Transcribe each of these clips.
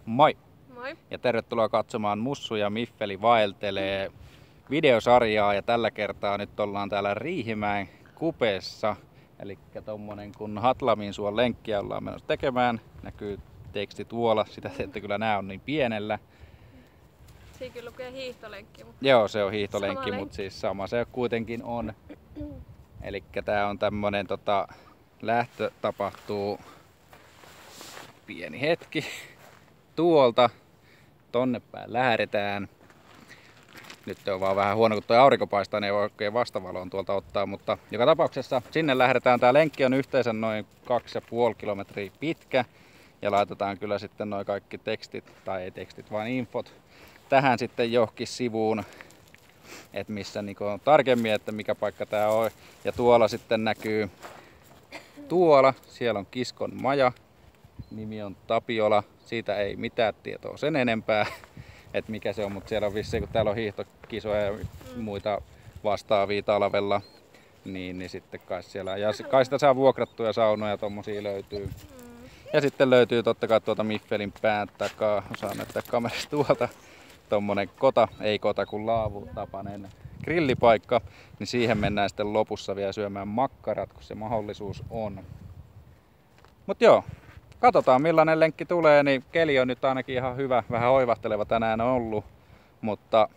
Moi! Moi! Ja tervetuloa katsomaan Mussu ja Miffeli vaeltelee videosarjaa. Ja tällä kertaa nyt ollaan täällä Riihimäen kupeessa. Eli tommonen kun Hatlaminsuon lenkkiä ollaan menossa tekemään. Näkyy teksti tuolla, sitä ette kyllä näe, on niin pienellä. Siinä kyllä lukee hiihtolenkki. Joo, se on hiihtolenkki, mutta siis sama se kuitenkin on. Eli tää on tämmönen lähtö tapahtuu pieni hetki tuolta. Tonne päin lähdetään. Nyt on vaan vähän huono, kun tuo aurinko paistaa, niin ei voi oikein vastavaloon tuolta ottaa, mutta joka tapauksessa sinne lähdetään. Tää lenkki on yhteensä noin 2,5 kilometriä pitkä ja laitetaan kyllä sitten noin kaikki tekstit, tai ei tekstit, vaan infot tähän sitten johonkin sivuun, että missä on tarkemmin, että mikä paikka tää on. Ja tuolla sitten näkyy, siellä on Kiskon maja, nimi on Tapiola, siitä ei mitään tietoa sen enempää, että mikä se on, mutta siellä on vissiin, kun täällä on hiihtokisoja ja muita vastaavia talvella, niin sitten kai siellä, ja kai sitä saa vuokrattuja saunoja, tommosia löytyy. Ja sitten löytyy totta kai tuolta Miffelin pään takaa, osaan näyttää kamerasta tuolta, tommonen ei kota kuin laavutapainen grillipaikka, niin siihen mennään sitten lopussa vielä syömään makkarat, kun se mahdollisuus on. Mut joo, katsotaan millainen lenkki tulee, niin keli on nyt ainakin ihan hyvä, vähän oivahteleva tänään on ollut, mutta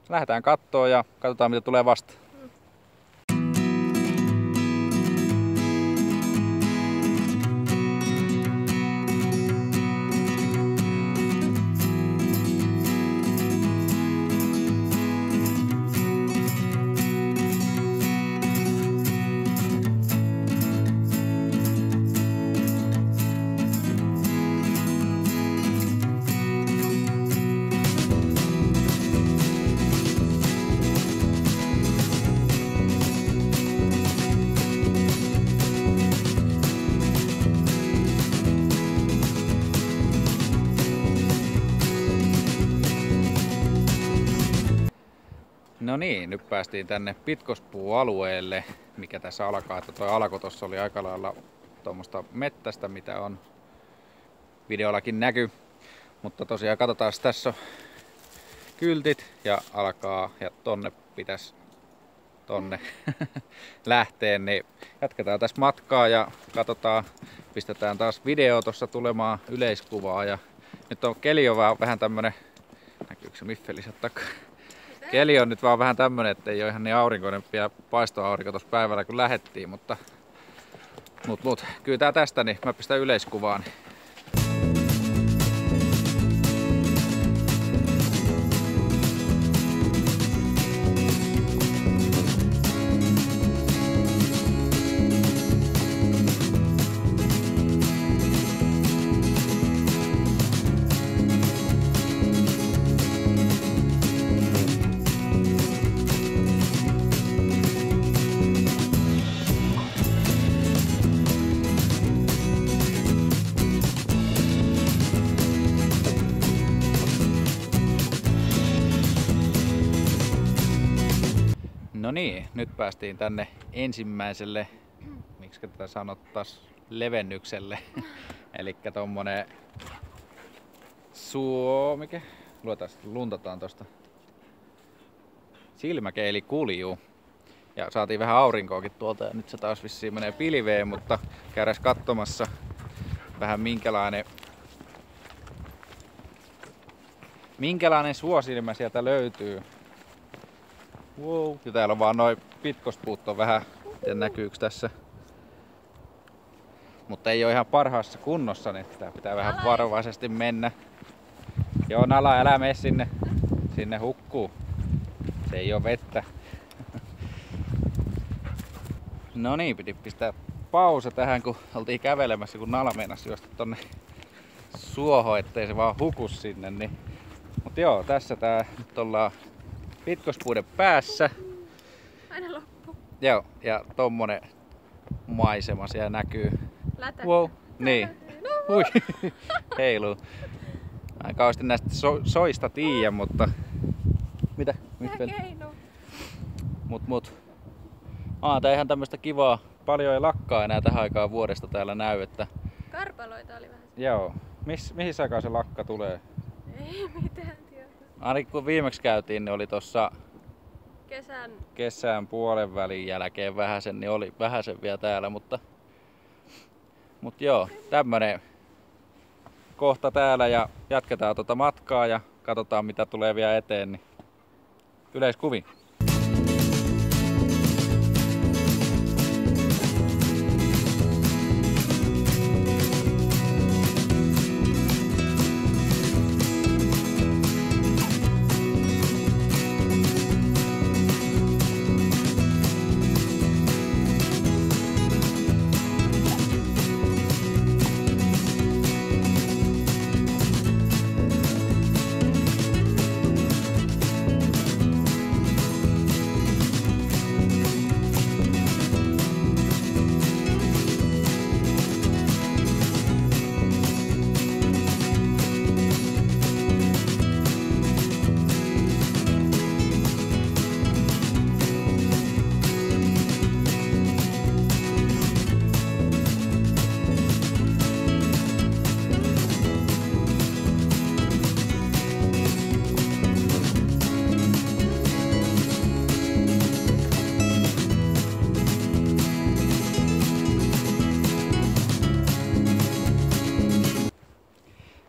lähdetään kattoo ja katsotaan mitä tulee vastaan. No niin, nyt päästiin tänne Pitkospuualueelle, mikä tässä alkaa. Että toi alko tossa oli aika lailla tuommoista mettästä, mitä on videollakin näky. Mutta tosiaan katsotaan, tässä on kyltit ja alkaa ja tonne pitäisi lähteä, niin jatketaan tässä matkaa ja katsotaan, pistetään taas video tuossa tulemaan yleiskuvaa. Ja nyt on keli on vähän tämmönen, näkyykö se Miffelissä takaa? Keli on nyt vaan vähän tämmönen, ettei ole ihan niin aurinkoinen ja paistoaurinko tuossa päivällä kun lähettiin, mutta kyllä tää tästä, niin mä pistän yleiskuvaan. No niin, nyt päästiin tänne ensimmäiselle, miksi tätä sanottais, levennykselle. Elikkä tommonen mikä? Luntataan tosta. Silmäkeilikulju. Ja saatiin vähän aurinkoakin tuolta ja nyt se taas vissiin menee pilveen, mutta käydään katsomassa vähän minkälainen suosilmä sieltä löytyy. Wow. Ja täällä on vaan noin pitkospuut on vähän, ja näkyykö tässä. Mutta ei ole ihan parhaassa kunnossa, niin tää pitää vähän varovaisesti mennä. Joo Nala, älä mene sinne hukkuu. Se ei oo vettä. No niin, piti pistää pausa tähän kun oltiin kävelemässä, kun Nala meinasi juosta tonne suohon, ettei se vaan huku sinne. Niin. Mut joo, tässä tää nyt ollaan pitkospuiden päässä. Aina loppu. Joo, ja tommonen maisema siellä näkyy. Lätä. Wow, niin. Hui, heiluu. Mä kauheasti näistä soista tiiä, mutta... Mitä? Mut. Tää ihan tämmöstä kivaa. Paljon ei lakkaa enää tähän aikaan vuodesta täällä näy, että... Karpaloita oli vähän. Joo, Mihin aikaan se lakka tulee? Ei mitään tiedä. Ainakin kun viimeksi käytiin, niin oli tossa Kesän puolen välin jälkeen vähäsen, niin oli vähäsen vielä täällä, mutta joo, tämmönen kohta täällä ja jatketaan tuota matkaa ja katsotaan mitä tulee vielä eteen, niin yleiskuvin.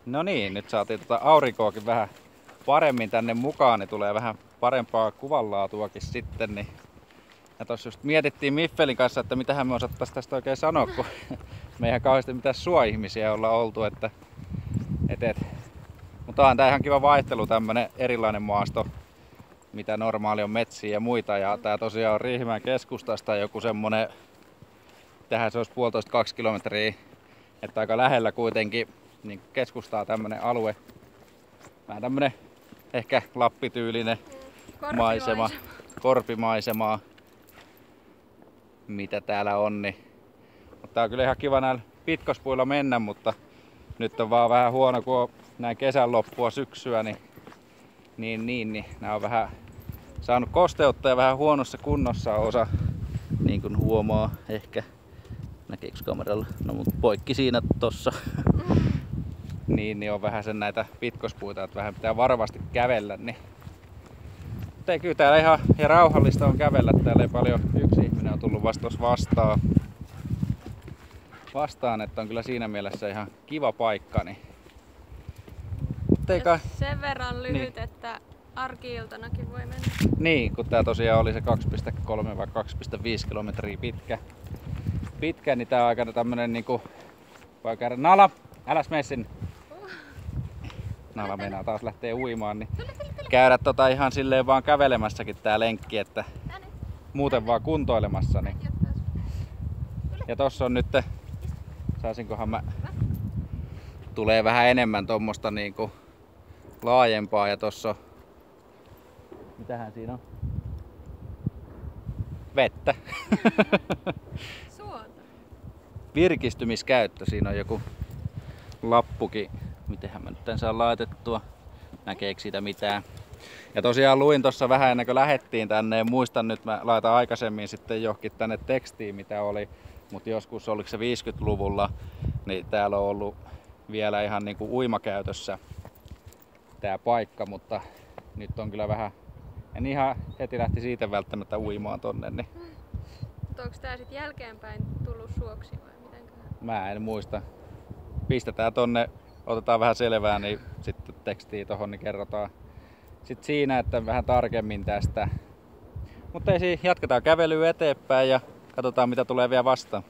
No niin, nyt saatiin aurinkoakin vähän paremmin tänne mukaan, niin tulee vähän parempaa kuvanlaatuakin sitten. Niin. Ja tossa just mietittiin Miffelin kanssa, että mitähän me osattais tästä oikein sanoa, kun me eihän kauheasti mitään suoihmisiä olla oltu. Mutta onhan tää ihan kiva vaihtelu, tämmönen erilainen maasto, mitä normaali on metsiä ja muita. Ja tää tosiaan on Riihimäen keskustasta joku semmonen, tähän se olisi 1,5–2 kilometriä, että aika lähellä kuitenkin. Niin keskustaa tämmönen alue, vähän tämmönen ehkä lappityylinen maisema, korpimaisemaa, mitä täällä on. Niin. Mutta tää on kyllä ihan kiva näillä pitkospuilla mennä, mutta nyt on vaan vähän huono, kun on näin kesän loppua syksyä, niin nää on vähän saanut kosteutta ja vähän huonossa kunnossa osa, niin kuin huomaa ehkä. Näkeekö kameralla? No mut poikki siinä tossa. Niin on vähän sen näitä pitkospuita, että vähän pitää varovasti kävellä. Niin. Mutta ei kyllä täällä ihan ja rauhallista on kävellä. Täällä ei paljon yksi ihminen on tullut vastaan, että on kyllä siinä mielessä ihan kiva paikka. Niin. Sen verran lyhyt, niin. Että arki-iltanakin voi mennä. Niin, kun tää tosiaan oli se 2,3 vai 2,5 kilometriä pitkä, niin tää on aika tämmönen niinku, voi käydä Nala, äläs mene sinne. Nala meinaa taas lähtee uimaan, niin käydä ihan silleen vaan kävelemässäkin tää lenkki, että muuten vaan kuntoilemassa. Niin. Ja tossa on nyt, saisinkohan mä, tulee vähän enemmän tommosta niinku laajempaa ja tossa on, mitähän siinä on? Vettä. Suota. Virkistymiskäyttö, siinä on joku lappukin. Mitenhän mä nyt tän saan laitettua? Näkeekö siitä mitään? Ja tosiaan luin tossa vähän ennen kuin lähettiin tänne ja muistan nyt, mä laitan aikaisemmin sitten johonkin tänne tekstiin mitä oli. Mutta joskus oliko se 50-luvulla, niin täällä on ollut vielä ihan niinku uimakäytössä tää paikka, mutta nyt on kyllä vähän, en ihan heti lähti siitä välttämättä uimaan tonne. Niin. Mutta onko tää sit jälkeenpäin tullut suoksi vai mitenköhän? Mä en muista. Pistetään tonne, otetaan vähän selvää, niin sitten tekstiin tohon niin kerrotaan sit siinä, että vähän tarkemmin tästä. Mutta ei siinä, jatketaan kävelyä eteenpäin ja katsotaan mitä tulee vielä vastaan.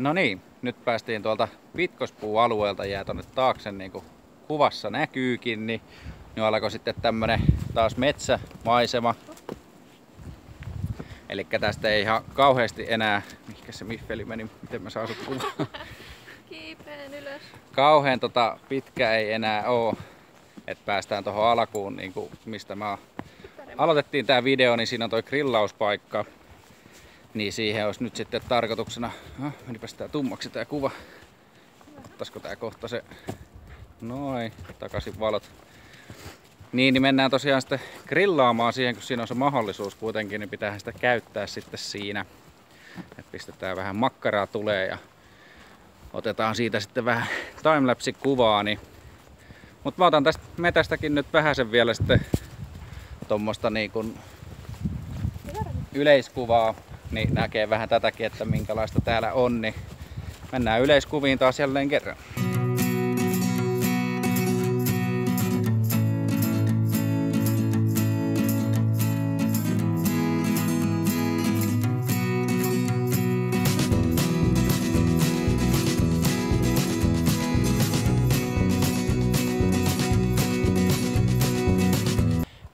No niin, nyt päästiin tuolta pitkospuualueelta, jää tonne taakse niin kuin kuvassa näkyykin, niin alkoi sitten tämmönen taas metsämaisema. Eli tästä ei ihan kauheasti enää, mikä se Miffeli meni, miten mä saan sut kuvaan. Kiipeen ylös. Kauheen pitkä ei enää oo, että päästään tuohon alkuun, niin kuin mistä aloitettiin tää video, niin siinä on toi grillauspaikka. Niin siihen olisi nyt sitten tarkoituksena, menipäs tää tummaksi tää kuva. Ottaisiko tää kohta se, noin, takaisin valot. Niin mennään tosiaan sitten grillaamaan siihen, kun siinä on se mahdollisuus kuitenkin, niin pitää sitä käyttää sitten siinä. Et pistetään vähän makkaraa tulee ja otetaan siitä sitten vähän timelapse kuvaa. Niin. Mut mä otan tästä metästäkin nyt vähäsen vielä sitten tommosta niin kuin yleiskuvaa, niin näkee vähän tätäkin, että minkälaista täällä on. Niin mennään yleiskuviin taas jälleen kerran.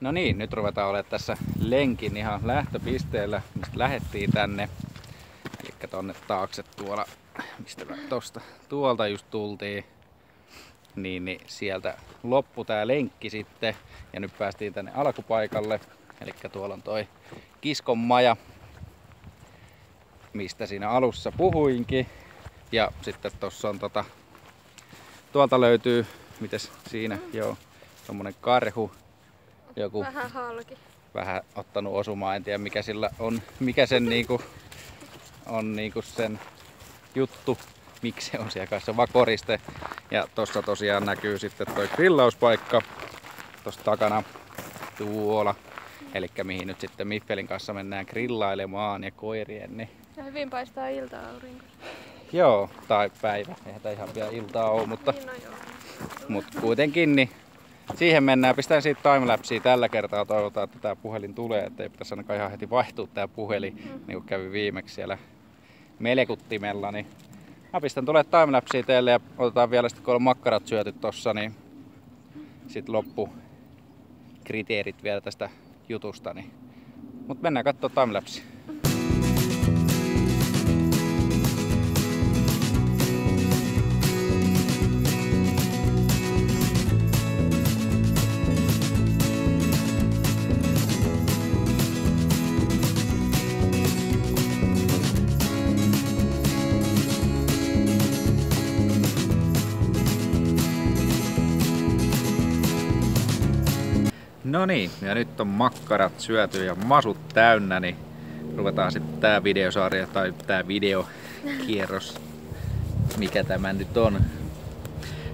No niin, nyt ruvetaan olemaan tässä lenkin ihan lähtöpisteellä, mistä lähdettiin tänne. Eli tonne taakse tuolla, mistä tuolta just tultiin. Niin sieltä loppu tää lenkki sitten. Ja nyt päästiin tänne alkupaikalle. Eli tuolla on toi Kiskon maja, mistä siinä alussa puhuinkin. Ja sitten tossa on tuolta löytyy, mites siinä, joo, tommonen karhu. Joku vähän halki. Vähän ottanut osumaa, en tiedä mikä sillä on, mikä sen on sen juttu, miksi se on siellä kanssa vakoriste. Ja tossa tosiaan näkyy sitten toi grillauspaikka tossa takana tuolla. Elikkä mihin nyt sitten Miffelin kanssa mennään grillailemaan ja koirien. Niin. Ja hyvin paistaa ilta-aurinko. Joo, tai päivä. Eihän tää ihan vielä iltaa oo, mutta, Niin, no joo. mutta kuitenkin niin. Siihen mennään, pistän siitä timelapsia tällä kertaa, toivotaan, että tää puhelin tulee, ettei pitäisi ainakaan ihan heti vaihtua tää puhelin, niin kuin kävi viimeksi siellä melekuttimella. Niin mä pistän tulee timelapsia teille ja otetaan vielä sitten, kun on makkarat syöty tossa, niin sit loppu kriteerit vielä tästä jutusta. Niin. Mut mennään kattoo timelapsia. No niin, ja nyt on makkarat syöty ja masut täynnä, niin ruvetaan sitten tää videosarja tai tää videokierros, mikä tämä nyt on,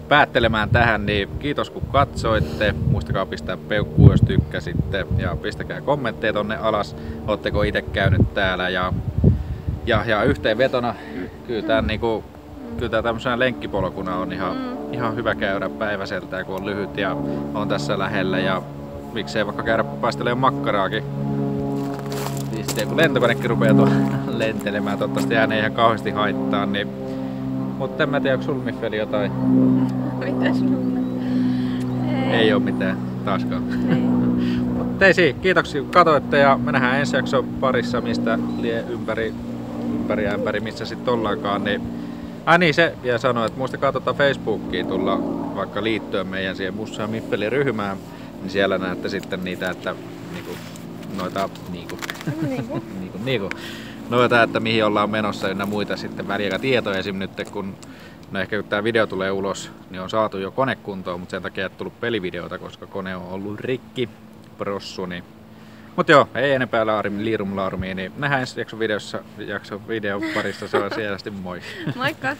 päättelemään tähän. Niin kiitos kun katsoitte, muistakaa pistää peukkuun jos tykkäsitte ja pistäkää kommentteja tonne alas, ootteko itse käynyt täällä ja yhteenvetona kyllä tää tämmöisenä lenkkipolkuna on ihan hyvä käydä päiväseltään, kun on lyhyt ja on tässä lähellä. Ja miksei vaikka käydä paistelemaan makkaraakin. Niin sitten kun lentokonekin rupeaa lentelemään, toivottavasti ääni ei ihan kauheasti haittaa. Niin. Mutta en mä tiedä, onko sulla Miffeli jotain? Mitäs numme? Ei oo mitään taaskaan. Mutta ei siinä, kiitoksia kun katsoitte ja me nähdään ensi jakson parissa, mistä lie ympäri ämpäri, missä sitten ollaankaan. Niin. Niin se vielä sanoi, että muistakaa Facebookiin tulla vaikka liittyä meidän siihen Mussa ja Miffeli ryhmään. Niin siellä näette sitten niitä, että noita, että mihin ollaan menossa ja muita sitten väliaikatietoja. Esim. Nyt kun ehkä kun tää video tulee ulos, niin on saatu jo konekuntoon, mutta sen takia ei tullut pelivideota, koska kone on ollut rikki, prossu. Niin. Mut joo, ei enempää liirumlaarumia, niin nähdään ensi jakson videon parissa. Se on siellä, moi! Moikka!